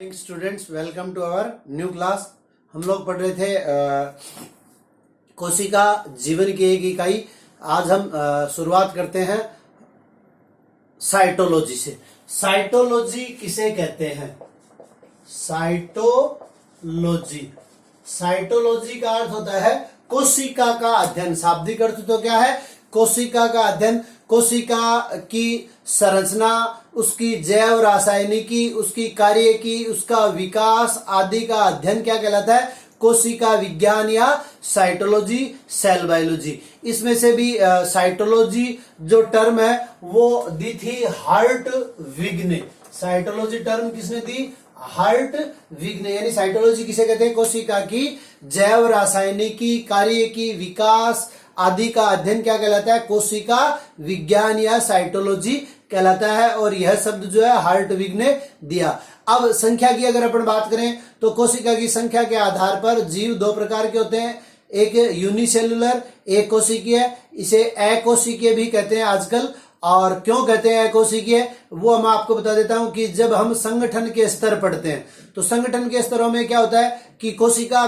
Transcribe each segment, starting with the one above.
Students, welcome to our new class. हम लोग पढ़ रहे थे कोशिका जीवन की एक इकाई। आज हम शुरुआत करते हैं साइटोलॉजी से। साइटोलॉजी किसे कहते हैं? साइटोलॉजी साइटोलॉजी का अर्थ होता है कोशिका का अध्ययन। शाब्दिक अर्थ तो क्या है? कोशिका का अध्ययन। कोशिका की संरचना, उसकी जैव रासायनिकी, उसकी कार्यकी, उसका विकास आदि का अध्ययन क्या कहलाता है? कोशिका विज्ञान या साइटोलॉजी, सेल बायोलॉजी। इसमें से भी साइटोलॉजी जो टर्म है वो दी थी हर्टविग ने। साइटोलॉजी टर्म किसने दी? हर्टविग ने। यानी साइटोलॉजी किसे कहते हैं? कोशिका की जैव रासायनिकी, कार्यकी, विकास आदि का अध्ययन क्या कहलाता है? कोशिका विज्ञान या साइटोलॉजी कहलाता है। और यह शब्द जो है हर्टविग ने दिया। अब संख्या की अगर अपन बात करें तो कोशिका की संख्या के आधार पर जीव दो प्रकार के होते हैं। एक यूनिसेलुलर, एक कोशिकीय। इसे अकोशिकीय भी कहते हैं आजकल। और क्यों कहते हैं अकोशिकीय, वो मैं आपको बता देता हूं कि जब हम संगठन के स्तर पढ़ते हैं तो संगठन के स्तरों में क्या होता है कि कोशिका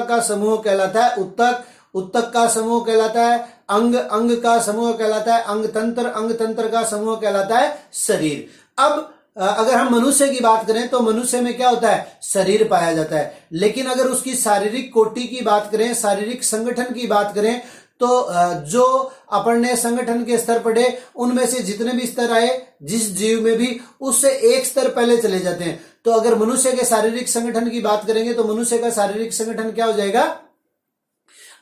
का समूह कहलाता है उत्तक, उत्तक का समूह कहलाता है अंग, अंग का समूह कहलाता है अंग तंत्र का समूह कहलाता है शरीर। अब अगर हम मनुष्य की बात करें तो मनुष्य में क्या होता है? शरीर पाया जाता है। लेकिन अगर उसकी शारीरिक कोटि की बात करें, शारीरिक संगठन की बात करें तो जो अपन ने संगठन के स्तर पढ़े उनमें से जितने भी स्तर आए जिस जीव में भी, उससे एक स्तर पहले चले जाते हैं। तो अगर मनुष्य के शारीरिक संगठन की बात करेंगे तो मनुष्य का शारीरिक संगठन क्या हो जाएगा?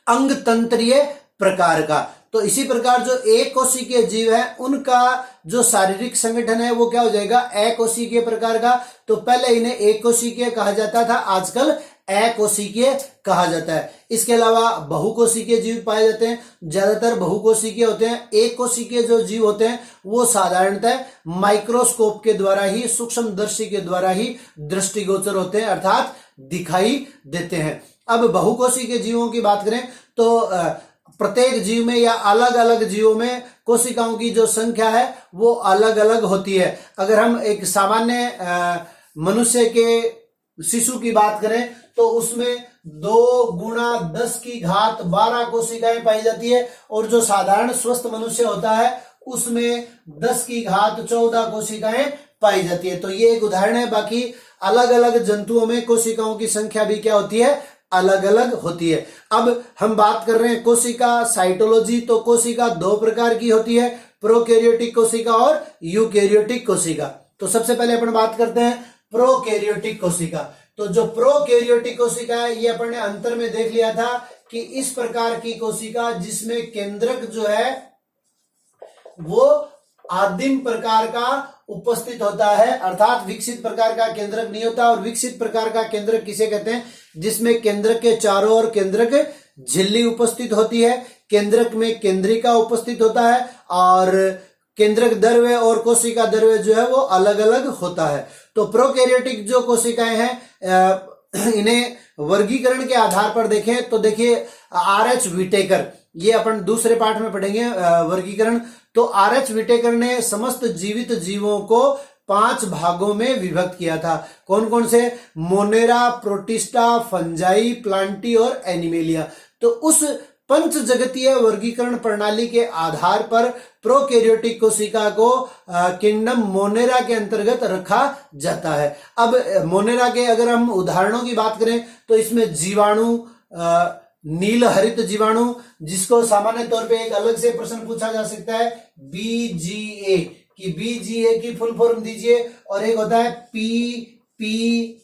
अंग तंत्रीय प्रकार का। तो इसी प्रकार जो एक कोशिकीय जीव है उनका जो शारीरिक संगठन है वो क्या हो जाएगा? अकोशिकीय प्रकार का। तो पहले इन्हें एक कोशिकीय कहा जाता था, आजकल अकोशिकीय कहा जाता है। इसके अलावा बहुकोशिकीय जीव पाए जाते हैं, ज्यादातर बहुकोशिकीय होते हैं। एक कोशिकीय जो जीव होते हैं वो साधारणतः माइक्रोस्कोप के द्वारा ही, सूक्ष्मदर्शी के द्वारा ही दृष्टिगोचर होते हैं, अर्थात दिखाई देते हैं। अब बहुकोशिकीय जीवों की बात करें तो प्रत्येक जीव में या अलग अलग जीवों में कोशिकाओं की जो संख्या है वो अलग अलग होती है। अगर हम एक सामान्य मनुष्य के शिशु की बात करें तो उसमें 2×10⁻12 कोशिकाएं पाई जाती है। और जो साधारण स्वस्थ मनुष्य होता है उसमें 10⁻14 कोशिकाएं पाई जाती है। तो ये एक उदाहरण है। बाकी अलग अलग जंतुओं में कोशिकाओं की संख्या भी क्या होती है? अलग अलग होती है। अब हम बात कर रहे हैं कोशिका साइटोलॉजी। तो कोशिका दो प्रकार की होती है, प्रोकैरियोटिक कोशिका और यूकैरियोटिक कोशिका। तो सबसे पहले अपन बात करते हैं प्रोकैरियोटिक कोशिका। तो जो प्रोकैरियोटिक कोशिका है ये अपन ने अंतर में देख लिया था कि इस प्रकार की कोशिका जिसमें केंद्रक जो है वो आदिम प्रकार का उपस्थित होता है, अर्थात विकसित प्रकार का केंद्रक नहीं होता। और विकसित प्रकार का केंद्रक किसे कहते हैं? जिसमें केंद्रक के चारों ओर केंद्रक झिल्ली उपस्थित होती है, केंद्रक में केंद्रिका उपस्थित होता है और केंद्रक द्रव्य और कोशिका द्रव्य जो है वो अलग अलग होता है। तो प्रोकैरियोटिक जो कोशिकाएं हैं इन्हें वर्गीकरण के आधार पर देखें तो देखिए आर.एच. विटेकर, ये अपन दूसरे पाठ में पढ़ेंगे वर्गीकरण। तो आर.एच. विटेकर ने समस्त जीवित जीवों को 5 भागों में विभक्त किया था। कौन कौन से? मोनेरा, प्रोटिस्टा, फंजाई, प्लांटी और एनिमेलिया। तो उस पंच जगतीय वर्गीकरण प्रणाली के आधार पर प्रोकैरियोटिक कोशिका को किंगडम मोनेरा के अंतर्गत रखा जाता है। अब मोनेरा के अगर हम उदाहरणों की बात करें तो इसमें जीवाणु, नील हरित जीवाणु, जिसको सामान्य तौर पे एक अलग से प्रश्न पूछा जा सकता है बीजीए कि बीजीए की फुल फॉर्म दीजिए। और एक होता है पीपीएलओ।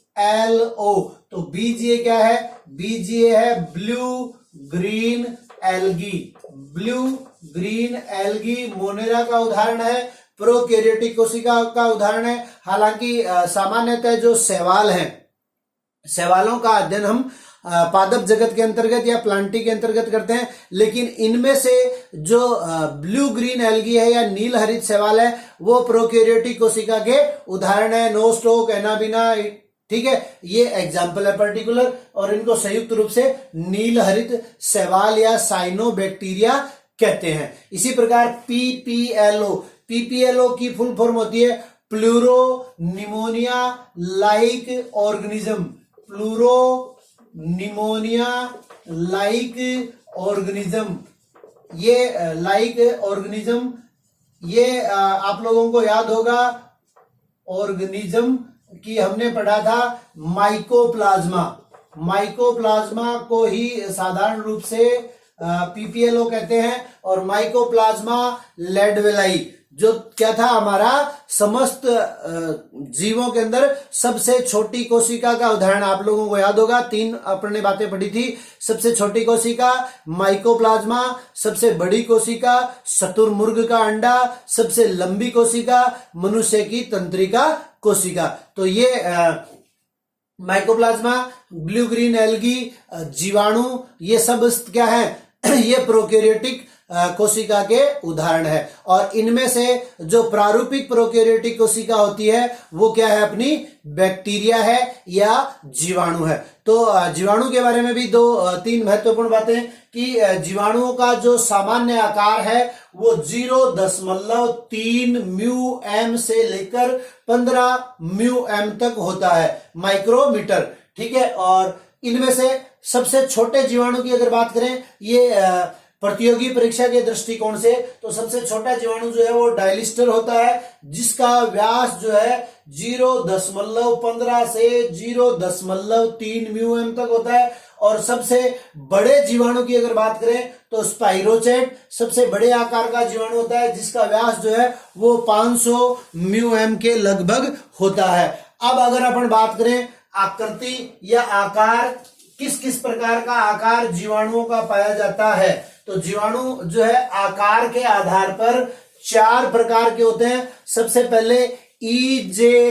तो बीजीए क्या है? बीजीए है blue green algae. Blue green algae Monera का उदाहरण है, प्रोकैरियोटिक कोशिका का उदाहरण है। हालांकि सामान्यतः जो शैवाल हैं, शैवालों का अध्ययन हम पादप जगत के अंतर्गत या प्लांटी के अंतर्गत करते हैं। लेकिन इनमें से जो ब्लू ग्रीन एल्गी है या नील हरित शैवाल है वो प्रोकैरियोटिक कोशिका के उदाहरण है। नोस्टोक, एनाबिना, ठीक है, ये एग्जाम्पल है पर्टिकुलर। और इनको संयुक्त रूप से नील हरित शैवाल या साइनोबैक्टीरिया कहते हैं। इसी प्रकार पीपीएलओ की फुल फॉर्म होती है pleuro pneumonia like organism, pleuro pneumonia like organism, ये लाइक ऑर्गेनिज्म, ये आप लोगों को याद होगा ऑर्गेनिज्म की हमने पढ़ा था माइकोप्लाज्मा, माइकोप्लाज्मा को ही साधारण रूप से पीपीएलओ कहते हैं, और माइकोप्लाज्मा लेडवेलाई जो क्या था हमारा समस्त जीवों के अंदर सबसे छोटी कोशिका का उदाहरण आप लोगों को याद होगा, 3 अपने बातें पढ़ी थी। सबसे छोटी कोशिका माइकोप्लाज्मा, सबसे बड़ी कोशिका शतुरमुर्ग का अंडा, सबसे लंबी कोशिका मनुष्य की तंत्रिका कोशिका। तो ये माइकोप्लाज्मा, ब्लू ग्रीन एल्गी, जीवाणु, ये सब क्या है ये प्रोकैरियोटिक कोशिका के उदाहरण है। और इनमें से जो प्रारूपिक प्रोकैरियोटिक कोशिका होती है वो क्या है अपनी बैक्टीरिया है या जीवाणु है। तो जीवाणु के बारे में भी 2-3 महत्वपूर्ण बातें कि जीवाणुओं का जो सामान्य आकार है वो 0.3 म्यू एम से लेकर 15 म्यू एम तक होता है, माइक्रोमीटर, ठीक है। और इनमें से सबसे छोटे जीवाणु की अगर बात करें ये प्रतियोगी परीक्षा के दृष्टिकोण से, तो सबसे छोटा जीवाणु जो है वो डायलिस्टर होता है, जिसका व्यास जो है 0.15 से 0.3 म्यू एम तक होता है। और सबसे बड़े जीवाणु की अगर बात करें तो स्पाइरोचेट सबसे बड़े आकार का जीवाणु होता है, जिसका व्यास जो है वो 500 म्यू एम के लगभग होता है। अब अगर अपन बात करें आकृति या आकार, किस किस प्रकार का आकार जीवाणुओं का पाया जाता है, तो जीवाणु जो है आकार के आधार पर 4 प्रकार के होते हैं। सबसे पहले ई.जे.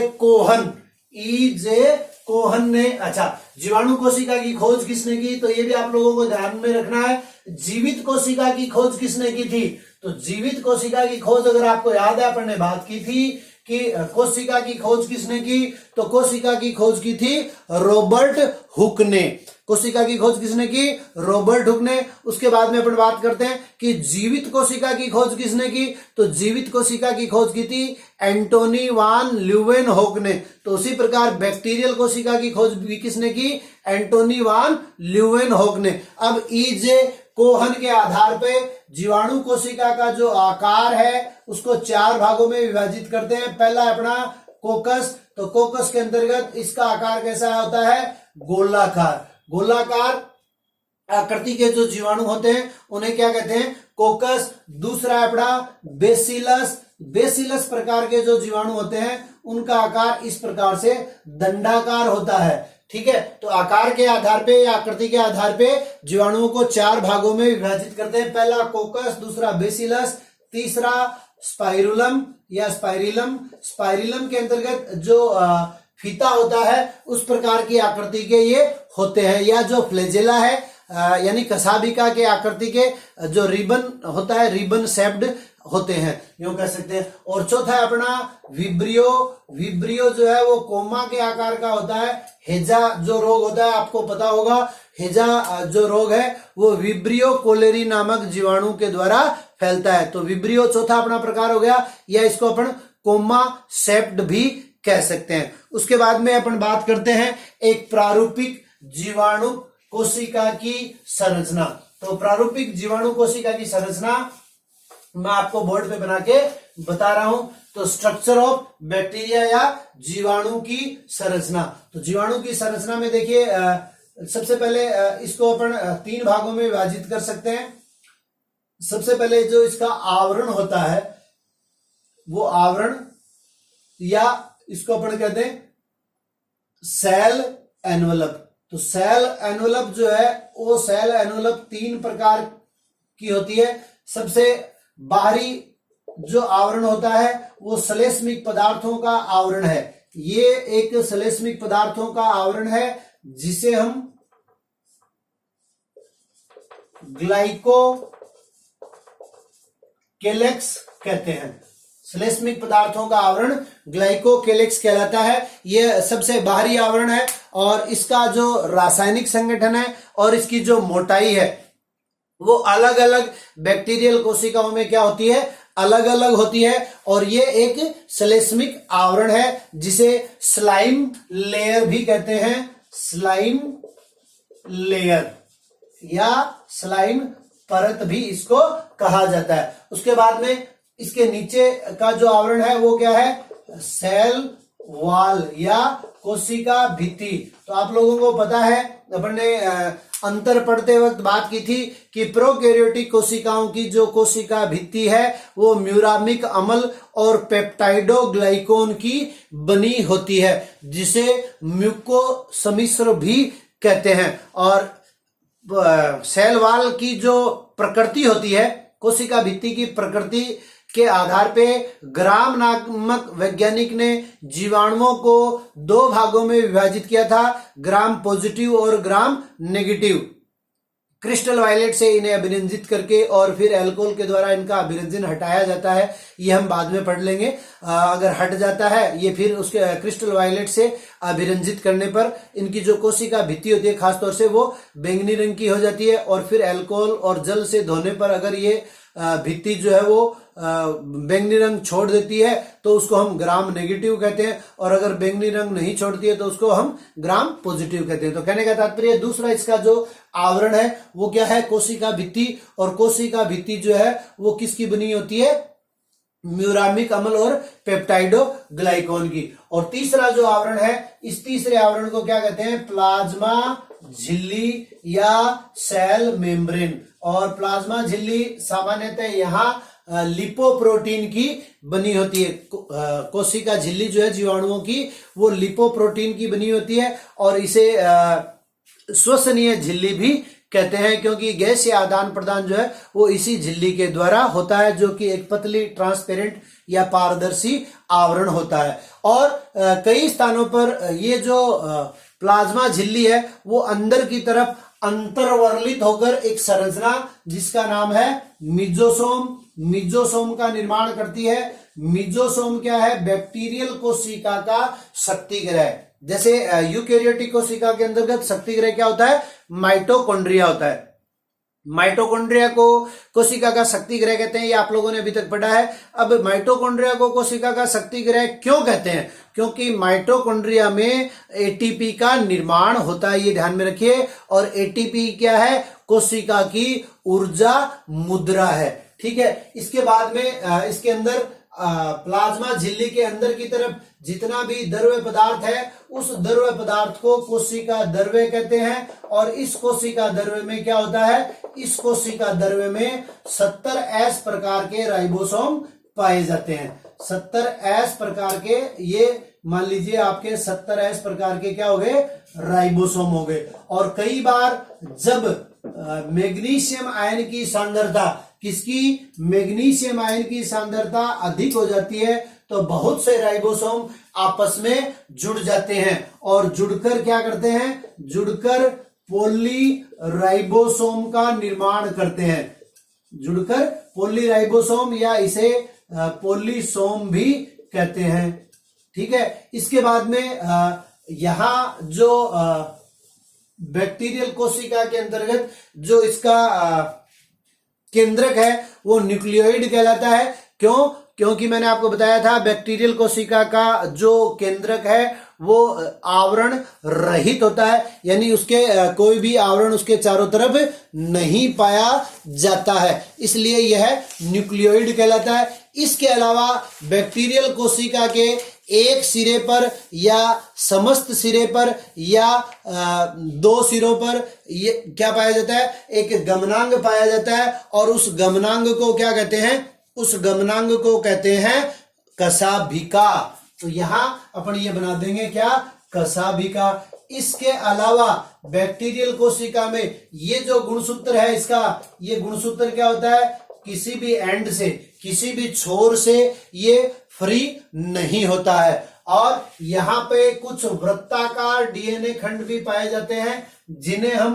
कोहन ने, अच्छा, जीवाणु कोशिका की खोज किसने की, तो ये भी आप लोगों को ध्यान में रखना है। जीवित कोशिका की खोज किसने की थी, तो जीवित कोशिका की खोज अगर आपको याद है अपन ने बात की थी कि कोशिका की खोज किसने की, तो कोशिका की खोज की थी रॉबर्ट हुक ने। कोशिका की खोज किसने की, रॉबर्ट हुक ने। उसके बाद में अपन बात करते हैं कि जीवित कोशिका की खोज किसने की, तो जीवित कोशिका की खोज की थी एंटोनी वान ल्यूवेनहोक ने। तो उसी प्रकार बैक्टीरियल कोशिका की खोज भी किसने की, एंटोनी वान ल्यूवेनहोक ने। अब ई.जे. कोहन के आधार पे जीवाणु कोशिका का जो आकार है उसको 4 भागों में विभाजित करते हैं। पहला अपना कोकस, तो कोकस के अंतर्गत इसका आकार कैसा होता है, गोलाकार। गोलाकार आकृति के जो जीवाणु होते हैं उन्हें क्या कहते हैं, कोकस। दूसरा अपना बेसिलस, बेसिलस प्रकार के जो जीवाणु होते हैं उनका आकार इस प्रकार से दंडाकार होता है, ठीक है। तो आकार के आधार पे या आकृति के आधार पे जीवाणुओं को 4 भागों में विभाजित करते हैं। पहला कोकस, दूसरा बेसिलस, तीसरा स्पाइरुलम या स्पाइरिलम। स्पाइरिलम के अंतर्गत जो फीता होता है उस प्रकार की आकृति के ये होते हैं, या जो फ्लैजेला है यानी कसाबिका के आकृति के जो रिबन होता है, रिबन शेप्ड होते हैं, यूं कह सकते हैं। और चौथा है अपना विब्रियो। विब्रियो जो है वो कोमा के आकार का होता है। हेजा जो रोग होता है आपको पता होगा, हेजा जो रोग है वो विब्रियो कोलेरी नामक जीवाणु के द्वारा फैलता है। तो विब्रियो चौथा अपना प्रकार हो गया, या इसको अपन कोमा शेप्ड भी कह सकते हैं। उसके बाद में अपन बात करते हैं एक प्रारूपिक जीवाणु कोशिका की संरचना। तो प्रारूपिक जीवाणु कोशिका की संरचना मैं आपको बोर्ड पे बना के बता रहा हूं। तो स्ट्रक्चर ऑफ बैक्टीरिया या जीवाणु की संरचना। तो जीवाणु की संरचना में देखिए सबसे पहले इसको अपन 3 भागों में विभाजित कर सकते हैं। सबसे पहले जो इसका आवरण होता है वो आवरण, या इसको अपन कहते हैं सेल एनवलप। तो सेल एनवलप जो है वो सेल एनवलप 3 प्रकार की होती है। सबसे बाहरी जो आवरण होता है वो श्लेष्मिक पदार्थों का आवरण है। ये एक श्लेष्मिक पदार्थों का आवरण है जिसे हम ग्लाइकोकेलेक्स कहते हैं। श्लेष्मिक पदार्थों का आवरण ग्लाइकोकेलेक्स कहलाता है। यह सबसे बाहरी आवरण है और इसका जो रासायनिक संगठन है और इसकी जो मोटाई है वो अलग अलग बैक्टीरियल कोशिकाओं में क्या होती है, अलग अलग होती है और ये एक श्लेष्मिक आवरण है जिसे स्लाइम लेयर भी कहते हैं, स्लाइम लेयर या स्लाइम परत भी इसको कहा जाता है। उसके बाद में इसके नीचे का जो आवरण है वो क्या है, सेल वॉल या कोशिका भित्ति। तो आप लोगों को पता है, अपन ने अंतर पढ़ते वक्त बात की थी कि प्रोकैरियोटिक कोशिकाओं की जो कोशिका भित्ति है वो म्यूरामिक अम्ल और पेप्टाइडोग्लाइकोन की बनी होती है जिसे म्यूको सम्मिश्र भी कहते हैं। और सेल वॉल की जो प्रकृति होती है, कोशिका भित्ति की प्रकृति के आधार पे ग्राम नामक वैज्ञानिक ने जीवाणुओं को 2 भागों में विभाजित किया था, ग्राम पॉजिटिव और ग्राम नेगेटिव। क्रिस्टल वायलेट से इन्हें अभिरंजित करके और फिर अल्कोहल के द्वारा इनका अभिरंजन हटाया जाता है, ये हम बाद में पढ़ लेंगे। अगर हट जाता है ये, फिर उसके क्रिस्टल वायलेट से अभिरंजित करने पर इनकी जो कोशिका भित्ति होती है खासतौर से वो बैंगनी रंग की हो जाती है। और फिर अल्कोहल और जल से धोने पर अगर ये भित्ति जो है वो बैंगनी रंग छोड़ देती है तो उसको हम ग्राम नेगेटिव कहते हैं, और अगर बैंगनी रंग नहीं छोड़ती है तो उसको हम ग्राम पॉजिटिव कहते हैं। तो कहने का तात्पर्य दूसरा इसका जो आवरण है वो क्या है, कोशिका भित्ति। और कोशिका भित्ति जो है वो किसकी बनी होती है, म्यूरामिक अम्ल और पेप्टाइडोग्लाइकोन की। और तीसरा जो आवरण है, इस तीसरे आवरण को क्या कहते हैं, प्लाज्मा झिल्ली या सेल मेम्ब्रेन। और प्लाज्मा झिल्ली सामान्यतः यहाँ लिपोप्रोटीन की बनी होती है। कोशिका झिल्ली जो है जीवाणुओं की वो लिपोप्रोटीन की बनी होती है और इसे श्वसनीय झिल्ली भी कहते हैं क्योंकि गैस या आदान प्रदान जो है वो इसी झिल्ली के द्वारा होता है, जो कि एक पतली ट्रांसपेरेंट या पारदर्शी आवरण होता है। और कई स्थानों पर ये जो प्लाज्मा झिल्ली है वो अंदर की तरफ अंतर्वर्लित होकर एक संरचना जिसका नाम है मिजोसोम का निर्माण करती है। मिजोसोम क्या है, बैक्टीरियल कोशिका का शक्तिगृह। जैसे यूकैरियोटिक कोशिका के अंतर्गत शक्तिगृह क्या होता है, माइटोकॉन्ड्रिया होता है। माइटोकॉन्ड्रिया को कोशिका का शक्तिगृह कहते हैं, ये आप लोगों ने अभी तक पढ़ा है। अब माइटोकॉन्ड्रिया को कोशिका का शक्तिगृह क्यों कहते हैं, क्योंकि माइटोकॉन्ड्रिया में एटीपी का निर्माण होता है, ये ध्यान में रखिए। और एटीपी क्या है, कोशिका की ऊर्जा मुद्रा है, ठीक है। इसके बाद में इसके अंदर प्लाज्मा झिल्ली के अंदर की तरफ जितना भी द्रव्य पदार्थ है उस द्रव्य पदार्थ को कोशिका द्रव्य कहते हैं। और इस कोशिका द्रव्य में क्या होता है, इस कोशिका द्रव्य में 70S प्रकार के राइबोसोम पाए जाते हैं। 70S प्रकार के, ये मान लीजिए आपके 70S प्रकार के क्या हो गए, राइबोसोम हो गए। और कई बार जब मैग्नीशियम आयन की सांद्रता, किसकी, मैग्नीशियम आयन की सांद्रता अधिक हो जाती है तो बहुत से राइबोसोम आपस में जुड़ जाते हैं और जुड़कर क्या करते हैं, जुड़कर पॉलीराइबोसोम का निर्माण करते हैं। जुड़कर पॉलीराइबोसोम या इसे पॉलीसोम भी कहते हैं, ठीक है। इसके बाद में यहां जो बैक्टीरियल कोशिका के अंतर्गत जो इसका केंद्रक है वो न्यूक्लियोइड कहलाता है। क्यों, क्योंकि मैंने आपको बताया था बैक्टीरियल कोशिका का जो केंद्रक है वो आवरण रहित होता है, यानी उसके कोई भी आवरण उसके चारों तरफ नहीं पाया जाता है, इसलिए यह न्यूक्लियोइड कहलाता है। इसके अलावा बैक्टीरियल कोशिका के एक सिरे पर या समस्त सिरे पर या 2 सिरों पर ये क्या पाया जाता है, एक गमनांग पाया जाता है। और उस गमनांग को क्या कहते हैं, उस गमनांग को कहते हैं कशाभिका। तो यहां अपन ये बना देंगे क्या, कशाभिका। इसके अलावा बैक्टीरियल कोशिका में ये जो गुणसूत्र है इसका, ये गुणसूत्र क्या होता है, किसी भी एंड से, किसी भी छोर से ये फ्री नहीं होता है। और यहाँ पे कुछ वृत्ताकार डीएनए खंड भी पाए जाते हैं जिन्हें हम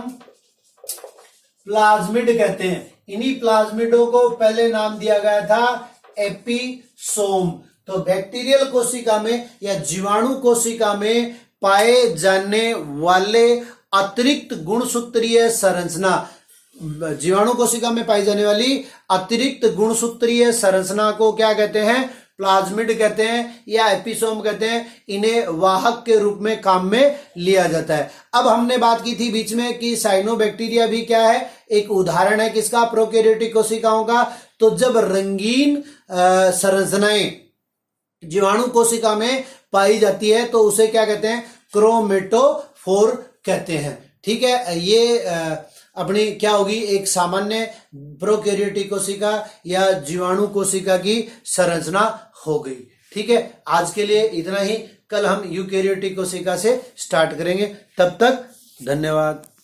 प्लाज्मिड कहते हैं। इन्हीं प्लाज्मिडों को पहले नाम दिया गया था एपिसोम। तो बैक्टीरियल कोशिका में या जीवाणु कोशिका में पाए जाने वाले अतिरिक्त गुणसूत्रीय संरचना जीवाणु कोशिका में पाई जाने वाली अतिरिक्त गुणसूत्रीय संरचना को क्या कहते हैं? प्लाज्मिड कहते हैं या एपिसोम कहते हैं। इन्हें वाहक के रूप में काम में लिया जाता है। अब हमने बात की थी बीच में कि साइनोबैक्टीरिया भी क्या है? एक उदाहरण है किसका? प्रोकैरियोटिक कोशिकाओं का। तो जब रंगीन संरचनाएं जीवाणु कोशिका में पाई जाती है तो उसे क्या कहते हैं? क्रोमेटोफोर कहते हैं। ठीक है, ये अपनी क्या होगी? एक सामान्य प्रोकैरियोटिक कोशिका या जीवाणु कोशिका की संरचना हो गई। ठीक है, आज के लिए इतना ही। कल हम यूकैरियोटिक कोशिका से स्टार्ट करेंगे। तब तक धन्यवाद।